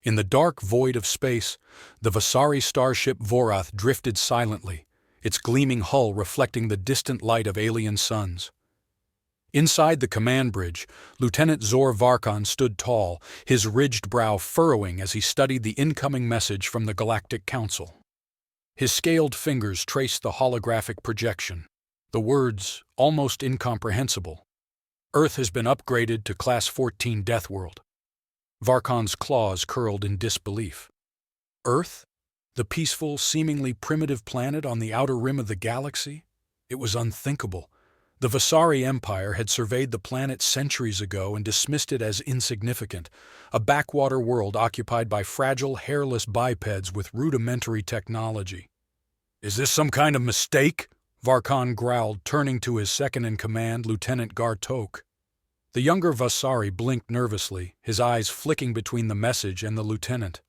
In the dark void of space, the Vasari starship Vorath drifted silently, its gleaming hull reflecting the distant light of alien suns. Inside the command bridge, Lieutenant Zor Varkon stood tall, his ridged brow furrowing as he studied the incoming message from the Galactic Council. His scaled fingers traced the holographic projection, the words almost incomprehensible. Earth has been upgraded to Class 14 Deathworld. Varkon's claws curled in disbelief. Earth? The peaceful, seemingly primitive planet on the outer rim of the galaxy? It was unthinkable. The Vasari Empire had surveyed the planet centuries ago and dismissed it as insignificant, a backwater world occupied by fragile, hairless bipeds with rudimentary technology. "Is this some kind of mistake?" Varkon growled, turning to his second-in-command, Lieutenant Gartok. The younger Vasari blinked nervously, his eyes flicking between the message and the lieutenant.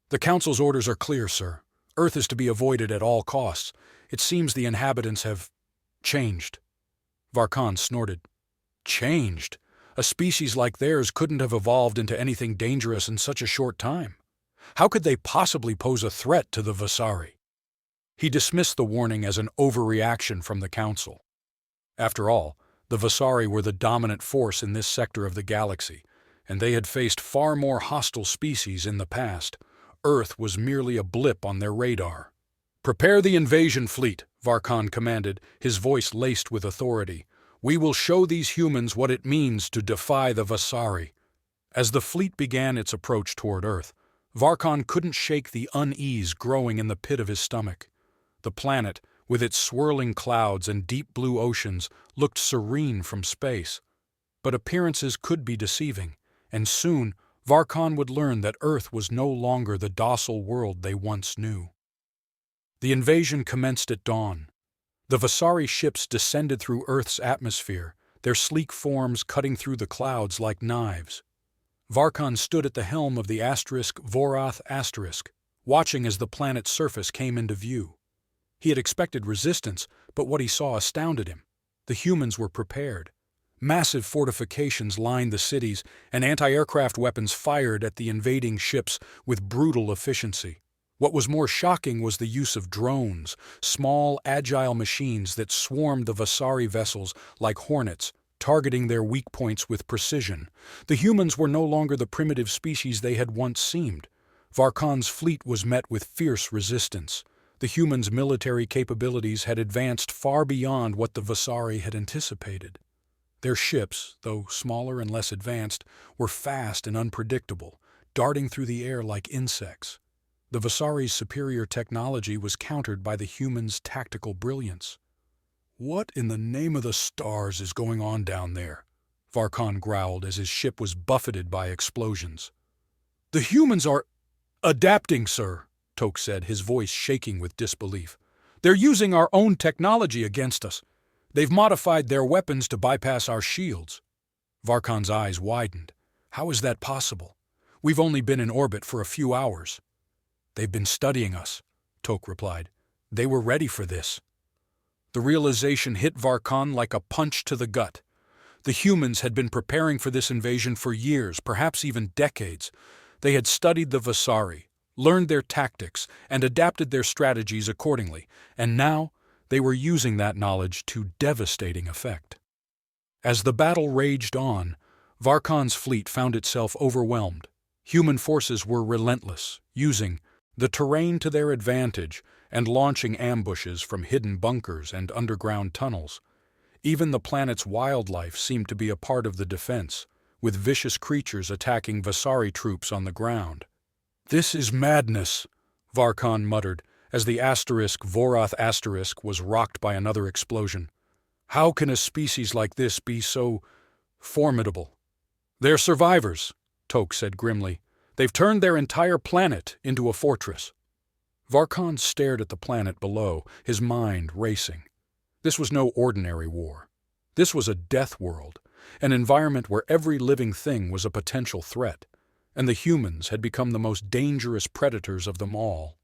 "The Council's orders are clear, sir. Earth is to be avoided at all costs. It seems the inhabitants have changed." Varkon snorted. "Changed? A species like theirs couldn't have evolved into anything dangerous in such a short time. How could they possibly pose a threat to the Vasari?" He dismissed the warning as an overreaction from the Council. After all, the Vasari were the dominant force in this sector of the galaxy, and they had faced far more hostile species in the past. Earth was merely a blip on their radar. "Prepare the invasion fleet," Varkon commanded, his voice laced with authority. "We will show these humans what it means to defy the Vasari." As the fleet began its approach toward Earth, Varkon couldn't shake the unease growing in the pit of his stomach. The planet, with its swirling clouds and deep blue oceans, looked serene from space. But appearances could be deceiving, and soon Varkon would learn that Earth was no longer the docile world they once knew. The invasion commenced at dawn. The Vasari ships descended through Earth's atmosphere, their sleek forms cutting through the clouds like knives. Varkon stood at the helm of the Vorath*, watching as the planet's surface came into view. He had expected resistance, but what he saw astounded him. The humans were prepared. Massive fortifications lined the cities, and anti-aircraft weapons fired at the invading ships with brutal efficiency. What was more shocking was the use of drones, small, agile machines that swarmed the Vasari vessels like hornets, targeting their weak points with precision. The humans were no longer the primitive species they had once seemed. Varkon's fleet was met with fierce resistance. The humans' military capabilities had advanced far beyond what the Vasari had anticipated. Their ships, though smaller and less advanced, were fast and unpredictable, darting through the air like insects. The Vasari's superior technology was countered by the humans' tactical brilliance. "What in the name of the stars is going on down there?" Varkon growled as his ship was buffeted by explosions. "The humans are adapting, sir," Tok said, his voice shaking with disbelief. "They're using our own technology against us. They've modified their weapons to bypass our shields." Varkon's eyes widened. "How is that possible? We've only been in orbit for a few hours." "They've been studying us," Tok replied. "They were ready for this." The realization hit Varkon like a punch to the gut. The humans had been preparing for this invasion for years, perhaps even decades. They had studied the Vasari, learned their tactics, and adapted their strategies accordingly, and now they were using that knowledge to devastating effect. As the battle raged on, Varkon's fleet found itself overwhelmed. Human forces were relentless, using the terrain to their advantage and launching ambushes from hidden bunkers and underground tunnels. Even the planet's wildlife seemed to be a part of the defense, with vicious creatures attacking Vasari troops on the ground. "This is madness," Varkon muttered, as the Vorath* was rocked by another explosion. "How can a species like this be so formidable?" "They're survivors," Tok said grimly. "They've turned their entire planet into a fortress." Varkon stared at the planet below, his mind racing. This was no ordinary war. This was a death world, an environment where every living thing was a potential threat, and the humans had become the most dangerous predators of them all.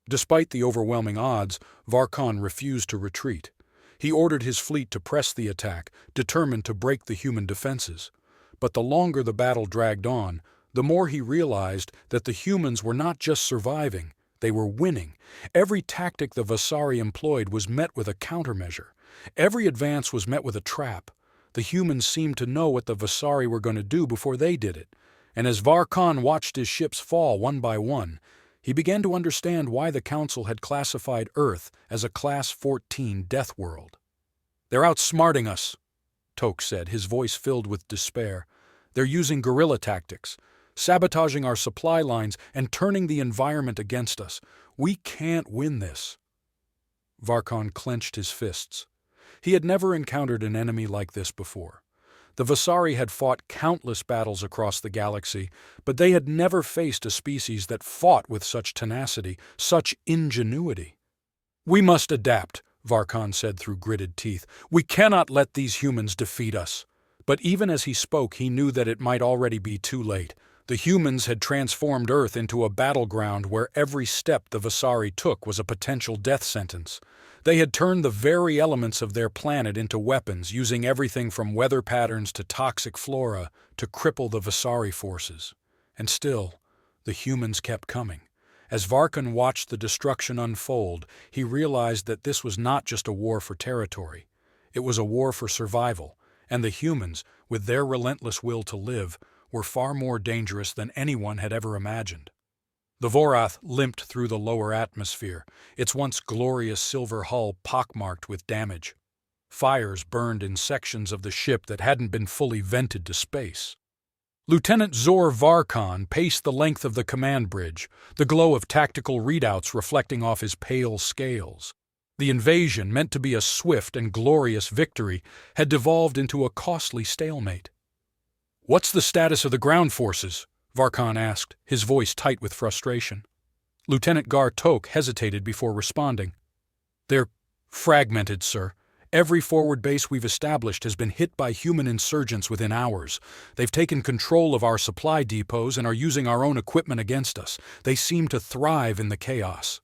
Despite the overwhelming odds, Varkon refused to retreat. He ordered his fleet to press the attack, determined to break the human defenses. But the longer the battle dragged on, the more he realized that the humans were not just surviving, they were winning. Every tactic the Vasari employed was met with a countermeasure. Every advance was met with a trap. The humans seemed to know what the Vasari were going to do before they did it, and as Varkan watched his ships fall one by one, he began to understand why the Council had classified Earth as a Class 14 Deathworld. "They're outsmarting us," Toke said, his voice filled with despair. "They're using guerrilla tactics, sabotaging our supply lines and turning the environment against us. We can't win this." Varkan clenched his fists. He had never encountered an enemy like this before. The Vasari had fought countless battles across the galaxy, but they had never faced a species that fought with such tenacity, such ingenuity. "We must adapt," Varkan said through gritted teeth. "We cannot let these humans defeat us." But even as he spoke, he knew that it might already be too late. The humans had transformed Earth into a battleground where every step the Vasari took was a potential death sentence. They had turned the very elements of their planet into weapons, using everything from weather patterns to toxic flora to cripple the Vasari forces. And still, the humans kept coming. As Varkan watched the destruction unfold, he realized that this was not just a war for territory. It was a war for survival, and the humans, with their relentless will to live, were far more dangerous than anyone had ever imagined. The Vorath limped through the lower atmosphere, its once glorious silver hull pockmarked with damage. Fires burned in sections of the ship that hadn't been fully vented to space. Lieutenant Zor Varkan paced the length of the command bridge, the glow of tactical readouts reflecting off his pale scales. The invasion, meant to be a swift and glorious victory, had devolved into a costly stalemate. "What's the status of the ground forces?" Varkan asked, his voice tight with frustration. Lieutenant Gar Toke hesitated before responding. "They're fragmented, sir. Every forward base we've established has been hit by human insurgents within hours. They've taken control of our supply depots and are using our own equipment against us. They seem to thrive in the chaos."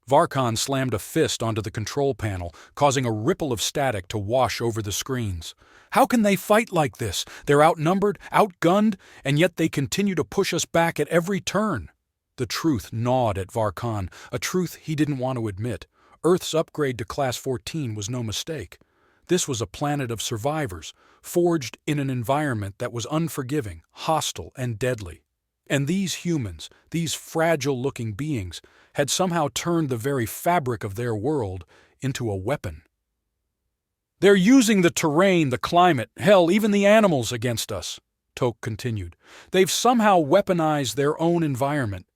Varkan slammed a fist onto the control panel, causing a ripple of static to wash over the screens. "How can they fight like this? They're outnumbered, outgunned, and yet they continue to push us back at every turn." The truth gnawed at Varkan, a truth he didn't want to admit. Earth's upgrade to Class 14 was no mistake. This was a planet of survivors, forged in an environment that was unforgiving, hostile, and deadly. And these humans, these fragile-looking beings, had somehow turned the very fabric of their world into a weapon. "They're using the terrain, the climate, hell, even the animals against us," Toke continued. "They've somehow weaponized their own environment.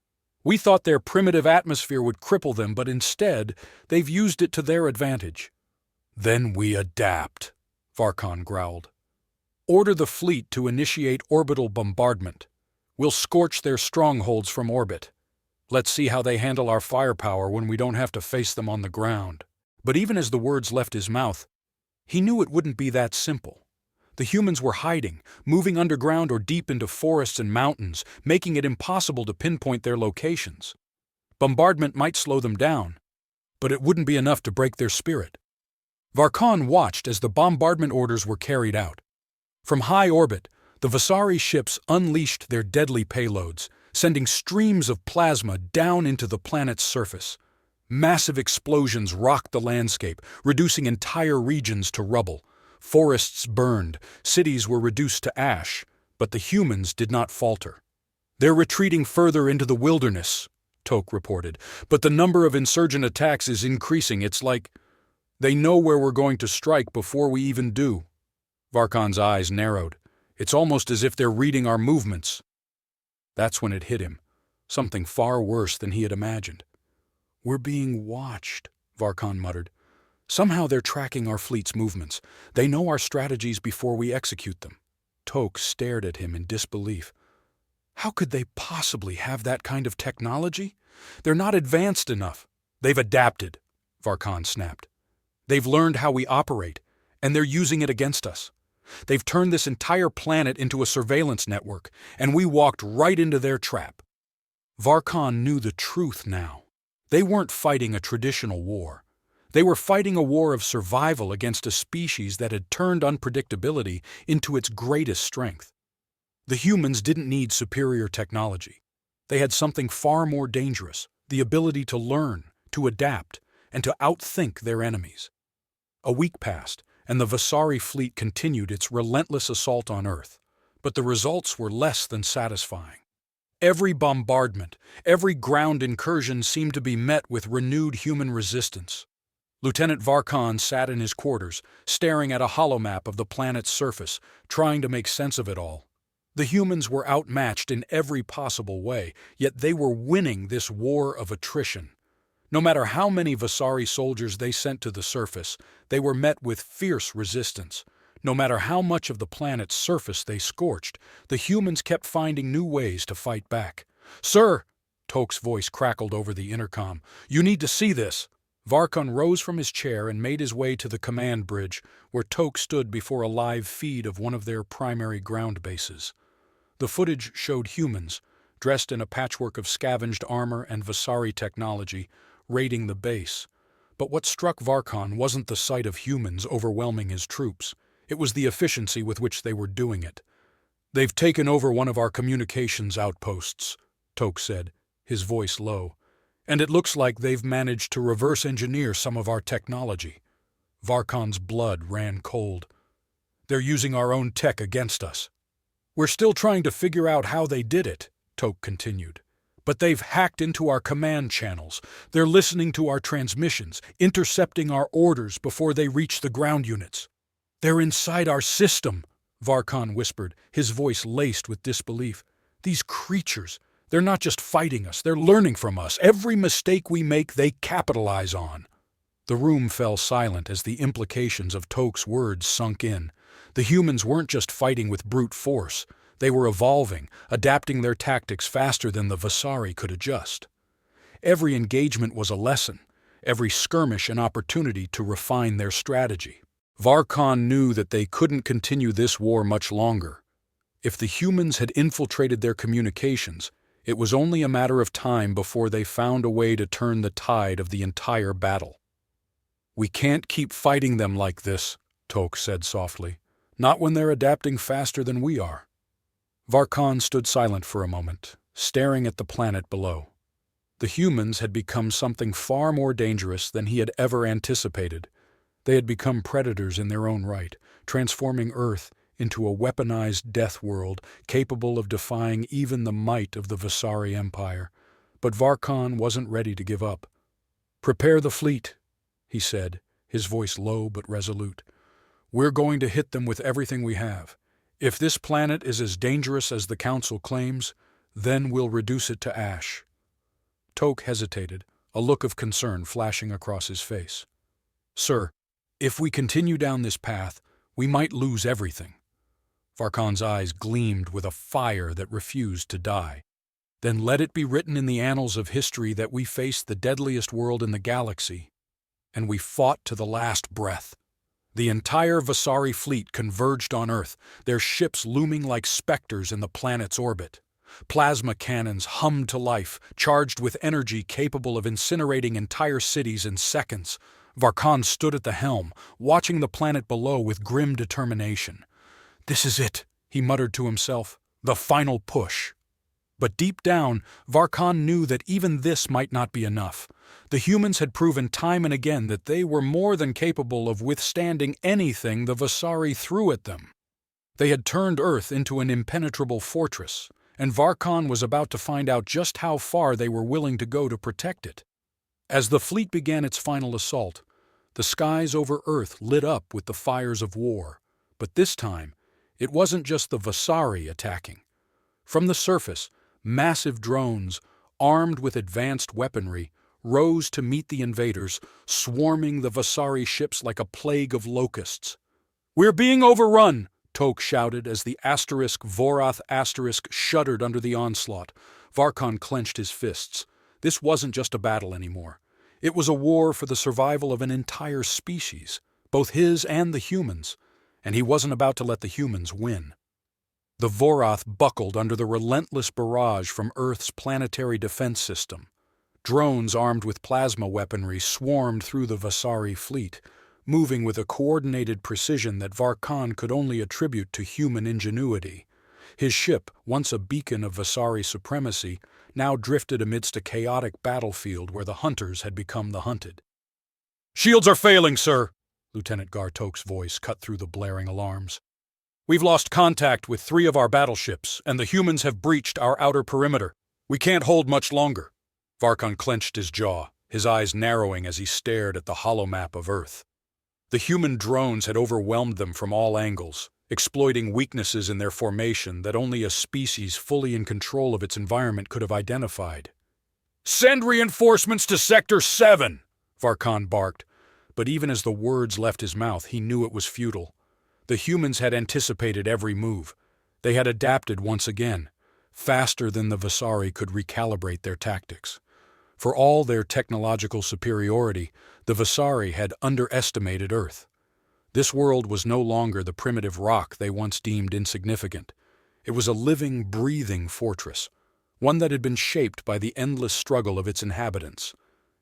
We thought their primitive atmosphere would cripple them, but instead, they've used it to their advantage." "Then we adapt," Varkan growled. "Order the fleet to initiate orbital bombardment. We'll scorch their strongholds from orbit. Let's see how they handle our firepower when we don't have to face them on the ground." But even as the words left his mouth, he knew it wouldn't be that simple. The humans were hiding, moving underground or deep into forests and mountains, making it impossible to pinpoint their locations. Bombardment might slow them down, but it wouldn't be enough to break their spirit. Varkan watched as the bombardment orders were carried out. From high orbit, the Vasari ships unleashed their deadly payloads, sending streams of plasma down into the planet's surface. Massive explosions rocked the landscape, reducing entire regions to rubble. Forests burned, cities were reduced to ash, but the humans did not falter. "They're retreating further into the wilderness," Toke reported, "but the number of insurgent attacks is increasing. It's like they know where we're going to strike before we even do." Varkan's eyes narrowed. "It's almost as if they're reading our movements." That's when it hit him, something far worse than he had imagined. "We're being watched," Varkan muttered. "Somehow they're tracking our fleet's movements. They know our strategies before we execute them." Toke stared at him in disbelief. "How could they possibly have that kind of technology? They're not advanced enough." "They've adapted," Varkan snapped. "They've learned how we operate, and they're using it against us. They've turned this entire planet into a surveillance network, and we walked right into their trap." Varkan knew the truth now. They weren't fighting a traditional war. They were fighting a war of survival against a species that had turned unpredictability into its greatest strength. The humans didn't need superior technology. They had something far more dangerous, the ability to learn, to adapt, and to outthink their enemies. A week passed, and the Vasari fleet continued its relentless assault on Earth. But the results were less than satisfying. Every bombardment, every ground incursion seemed to be met with renewed human resistance. Lieutenant Varkon sat in his quarters, staring at a holomap of the planet's surface, trying to make sense of it all. The humans were outmatched in every possible way, yet they were winning this war of attrition. No matter how many Vasari soldiers they sent to the surface, they were met with fierce resistance. No matter how much of the planet's surface they scorched, the humans kept finding new ways to fight back. "Sir!" Toke's voice crackled over the intercom. "You need to see this!" Varkon rose from his chair and made his way to the command bridge, where Toke stood before a live feed of one of their primary ground bases. The footage showed humans, dressed in a patchwork of scavenged armor and Vasari technology, raiding the base. But what struck Varkon wasn't the sight of humans overwhelming his troops. It was the efficiency with which they were doing it. "They've taken over one of our communications outposts," Toke said, his voice low. "And it looks like they've managed to reverse engineer some of our technology." Varkon's blood ran cold. "They're using our own tech against us." "We're still trying to figure out how they did it," Toke continued. "But they've hacked into our command channels. They're listening to our transmissions, intercepting our orders before they reach the ground units." "They're inside our system," Varkon whispered, his voice laced with disbelief. "These creatures, they're not just fighting us, they're learning from us. Every mistake we make, they capitalize on." The room fell silent as the implications of Toke's words sunk in. The humans weren't just fighting with brute force. They were evolving, adapting their tactics faster than the Vasari could adjust. Every engagement was a lesson, every skirmish an opportunity to refine their strategy. Varkon knew that they couldn't continue this war much longer. If the humans had infiltrated their communications, it was only a matter of time before they found a way to turn the tide of the entire battle. "We can't keep fighting them like this," Toke said softly. "Not when they're adapting faster than we are." Varkon stood silent for a moment, staring at the planet below. The humans had become something far more dangerous than he had ever anticipated. They had become predators in their own right, transforming Earth into a weaponized death world capable of defying even the might of the Vasari Empire. But Varkon wasn't ready to give up. "Prepare the fleet," he said, his voice low but resolute. "We're going to hit them with everything we have. If this planet is as dangerous as the Council claims, then we'll reduce it to ash." Toke hesitated, a look of concern flashing across his face. "Sir, if we continue down this path, we might lose everything." Varkon's eyes gleamed with a fire that refused to die. "Then let it be written in the annals of history that we faced the deadliest world in the galaxy, and we fought to the last breath." The entire Vasari fleet converged on Earth, their ships looming like specters in the planet's orbit. Plasma cannons hummed to life, charged with energy capable of incinerating entire cities in seconds. Varkon stood at the helm, watching the planet below with grim determination. "This is it," he muttered to himself, "the final push." But deep down, Varkon knew that even this might not be enough. The humans had proven time and again that they were more than capable of withstanding anything the Vasari threw at them. They had turned Earth into an impenetrable fortress, and Varkon was about to find out just how far they were willing to go to protect it. As the fleet began its final assault, the skies over Earth lit up with the fires of war. But this time, it wasn't just the Vasari attacking. From the surface, massive drones, armed with advanced weaponry, rose to meet the invaders, swarming the Vasari ships like a plague of locusts. "We're being overrun!" Toke shouted as the Vorath shuddered under the onslaught. Varkon clenched his fists. This wasn't just a battle anymore. It was a war for the survival of an entire species, both his and the humans, and he wasn't about to let the humans win. The Vorath buckled under the relentless barrage from Earth's planetary defense system. Drones armed with plasma weaponry swarmed through the Vasari fleet, moving with a coordinated precision that Varkon could only attribute to human ingenuity. His ship, once a beacon of Vasari supremacy, now drifted amidst a chaotic battlefield where the hunters had become the hunted. "Shields are failing, sir," Lieutenant Gartok's voice cut through the blaring alarms. "We've lost contact with 3 of our battleships, and the humans have breached our outer perimeter. We can't hold much longer." Varkon clenched his jaw, his eyes narrowing as he stared at the holomap of Earth. The human drones had overwhelmed them from all angles, exploiting weaknesses in their formation that only a species fully in control of its environment could have identified. "Send reinforcements to Sector 7!" Varkon barked, but even as the words left his mouth, he knew it was futile. The humans had anticipated every move. They had adapted once again, faster than the Vasari could recalibrate their tactics. For all their technological superiority, the Vasari had underestimated Earth. This world was no longer the primitive rock they once deemed insignificant. It was a living, breathing fortress, one that had been shaped by the endless struggle of its inhabitants.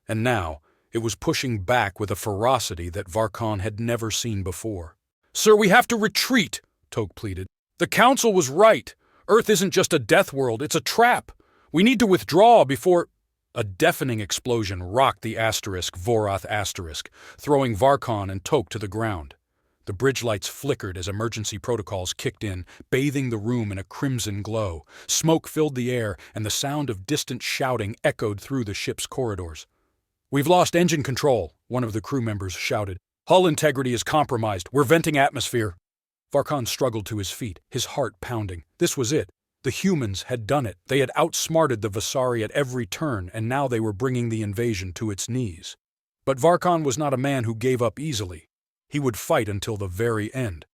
And now, it was pushing back with a ferocity that Varkon had never seen before. "Sir, we have to retreat," Toke pleaded. "The Council was right. Earth isn't just a death world, it's a trap. We need to withdraw before—" A deafening explosion rocked the Vorath asterisk, throwing Varkon and Toke to the ground. The bridge lights flickered as emergency protocols kicked in, bathing the room in a crimson glow. Smoke filled the air, and the sound of distant shouting echoed through the ship's corridors. "We've lost engine control," one of the crew members shouted. "Hull integrity is compromised. We're venting atmosphere." Varkon struggled to his feet, his heart pounding. This was it. The humans had done it. They had outsmarted the Vasari at every turn, and now they were bringing the invasion to its knees. But Varkon was not a man who gave up easily. He would fight until the very end.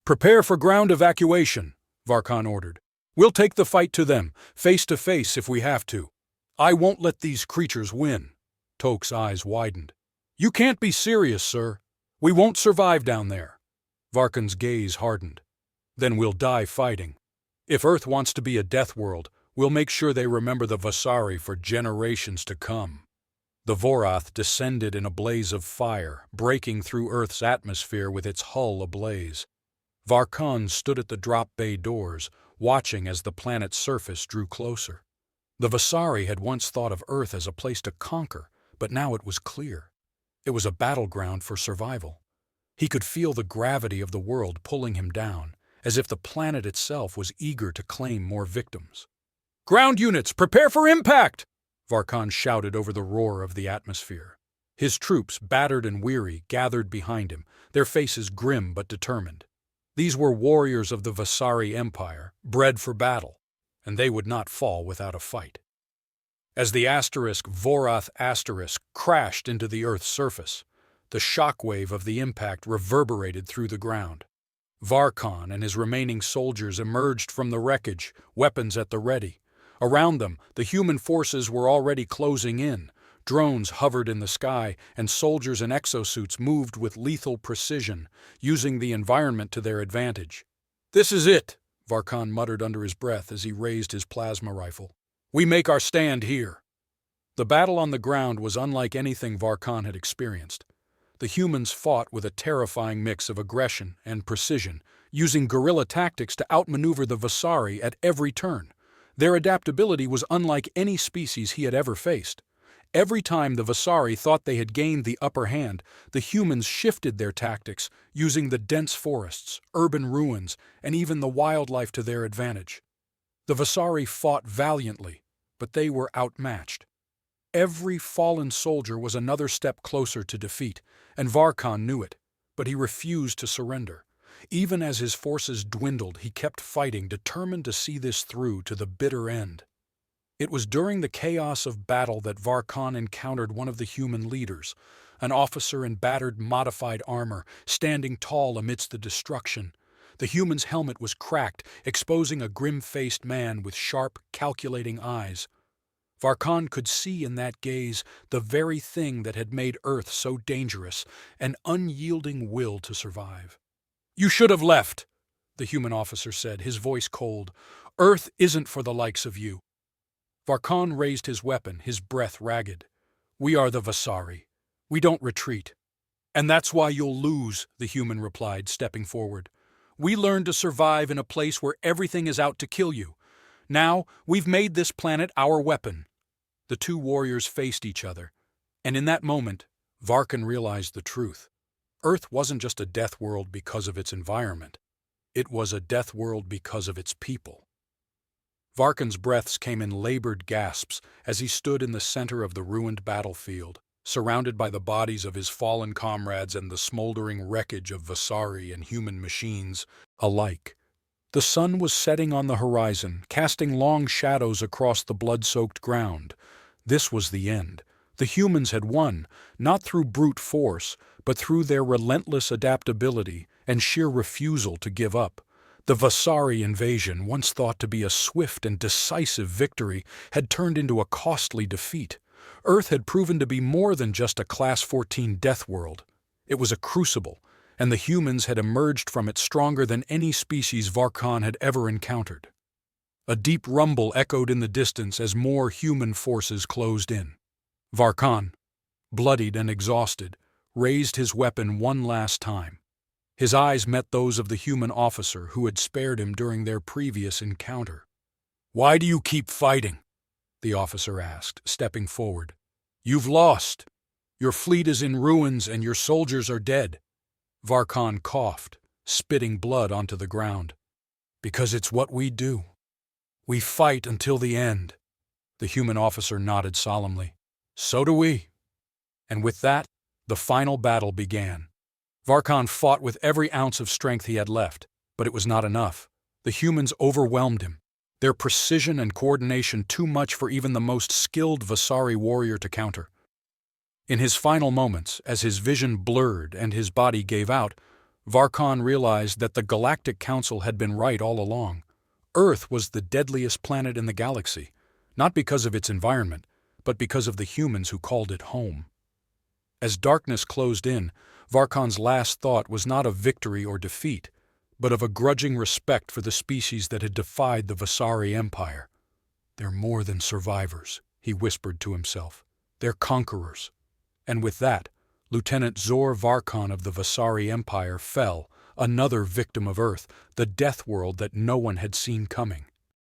"Prepare for ground evacuation," Varkon ordered. "We'll take the fight to them, face to face if we have to. I won't let these creatures win." Toke's eyes widened. "You can't be serious, sir. We won't survive down there." Varkon's gaze hardened. "Then we'll die fighting. If Earth wants to be a death world, we'll make sure they remember the Vasari for generations to come." The Vorath descended in a blaze of fire, breaking through Earth's atmosphere with its hull ablaze. Varkon stood at the drop bay doors, watching as the planet's surface drew closer. The Vasari had once thought of Earth as a place to conquer, but now it was clear. It was a battleground for survival. He could feel the gravity of the world pulling him down, as if the planet itself was eager to claim more victims. "Ground units, prepare for impact!" Varkon shouted over the roar of the atmosphere. His troops, battered and weary, gathered behind him, their faces grim but determined. These were warriors of the Vasari Empire, bred for battle, and they would not fall without a fight. As the Vorath asterisk crashed into the Earth's surface, the shockwave of the impact reverberated through the ground. Varkon and his remaining soldiers emerged from the wreckage, weapons at the ready. Around them, the human forces were already closing in. Drones hovered in the sky, and soldiers in exosuits moved with lethal precision, using the environment to their advantage. "This is it," Varkon muttered under his breath as he raised his plasma rifle. "We make our stand here." The battle on the ground was unlike anything Varkon had experienced. The humans fought with a terrifying mix of aggression and precision, using guerrilla tactics to outmaneuver the Vasari at every turn. Their adaptability was unlike any species he had ever faced. Every time the Vasari thought they had gained the upper hand, the humans shifted their tactics, using the dense forests, urban ruins, and even the wildlife to their advantage. The Vasari fought valiantly, but they were outmatched. Every fallen soldier was another step closer to defeat, and Varkon knew it, but he refused to surrender. Even as his forces dwindled, he kept fighting, determined to see this through to the bitter end. It was during the chaos of battle that Varkon encountered one of the human leaders, an officer in battered, modified armor, standing tall amidst the destruction. The human's helmet was cracked, exposing a grim-faced man with sharp, calculating eyes. Varkon could see in that gaze the very thing that had made Earth so dangerous, an unyielding will to survive. "You should have left," the human officer said, his voice cold. "Earth isn't for the likes of you." Varkon raised his weapon, his breath ragged. "We are the Vasari. We don't retreat." "And that's why you'll lose," the human replied, stepping forward. We learned to survive in a place where everything is out to kill you. Now, we've made this planet our weapon." The two warriors faced each other, and in that moment, Varkan realized the truth. Earth wasn't just a death world because of its environment. It was a death world because of its people. Varkan's breaths came in labored gasps as he stood in the center of the ruined battlefield, surrounded by the bodies of his fallen comrades and the smoldering wreckage of Vasari and human machines alike. The sun was setting on the horizon, casting long shadows across the blood-soaked ground. This was the end. The humans had won, not through brute force, but through their relentless adaptability and sheer refusal to give up. The Vasari invasion, once thought to be a swift and decisive victory, had turned into a costly defeat. Earth had proven to be more than just a Class 14 death world. It was a crucible, and the humans had emerged from it stronger than any species Varkan had ever encountered. A deep rumble echoed in the distance as more human forces closed in. Varkan, bloodied and exhausted, raised his weapon one last time. His eyes met those of the human officer who had spared him during their previous encounter. "Why do you keep fighting?" the officer asked, stepping forward. "You've lost. Your fleet is in ruins and your soldiers are dead." Varkan coughed, spitting blood onto the ground. "Because it's what we do. We fight until the end." The human officer nodded solemnly. "So do we." And with that, the final battle began. Varkan fought with every ounce of strength he had left, but it was not enough. The humans overwhelmed him, their precision and coordination too much for even the most skilled Vasari warrior to counter. In his final moments, as his vision blurred and his body gave out, Varkan realized that the Galactic Council had been right all along. Earth was the deadliest planet in the galaxy, not because of its environment, but because of the humans who called it home. As darkness closed in, Varkan's last thought was not of victory or defeat, but of a grudging respect for the species that had defied the Vasari Empire. "They're more than survivors," he whispered to himself. "They're conquerors." And with that, Lieutenant Zor Varkan of the Vasari Empire fell, another victim of Earth, the death world that no one had seen coming.